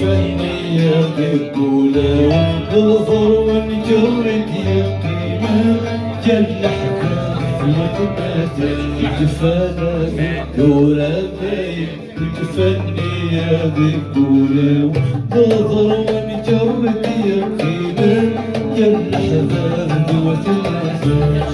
فنية بالقولة نظر ونجرد يقيمة جل حكام يتماثل يتفادى بالدولة فنية بالقولة نظر ونجرد يقيمة جل حكام وتماثل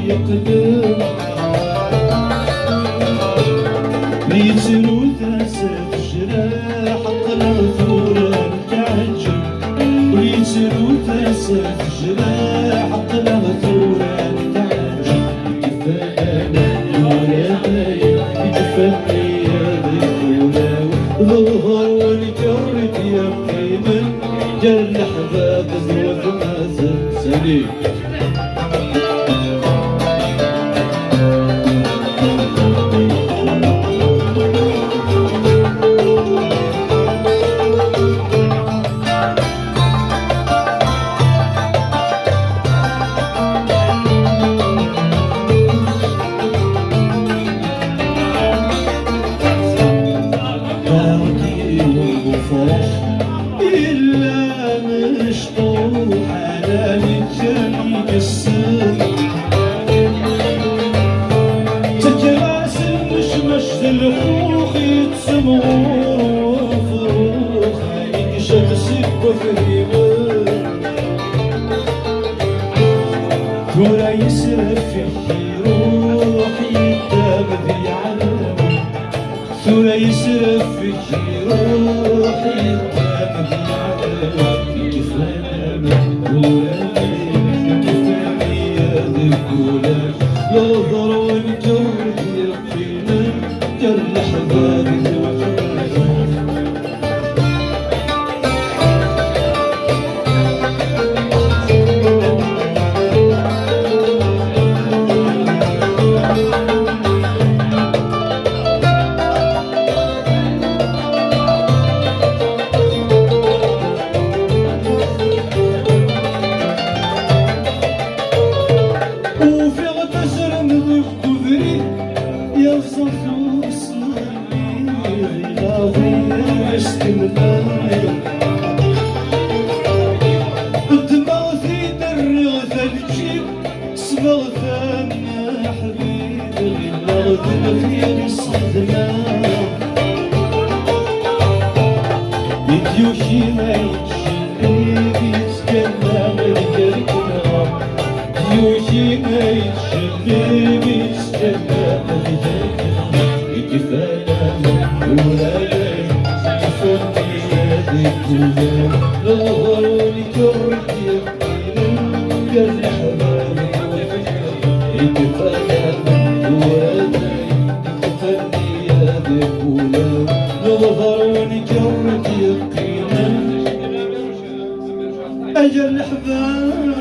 في قدام ليتنو ثاسف جراح قلع ثورة تعجب ليتنو ثاسف جراح قلع ثورة تعجب كفانا ولا باين يتفني يا ذكولا ظهر ونجرد يقيما جل حباب زوج مازن سليم إلا مشطوح على الجميع السر تجراس المشمش الخوخ يتسمور وفروخ ينشد سب فريمر ثورة يسرف يروح يدام ذي علم ثورة يسرف يروح يدام نظر ونجرد يقينا جل حبابي الدماغي درغ ثلجي صبغ ثم يا حبيبي الأرض الخير الصدمة يديوشي ما يتشلي يتسكنا الجركنا يديوشي ما يتشلي يتسكنا الجركنا يكفانا ولا نظر ونجرد يقينا جل حبابي يتفنى وادي يتفني يا ذكولا نظر ونجرد يقينا أجل حبابي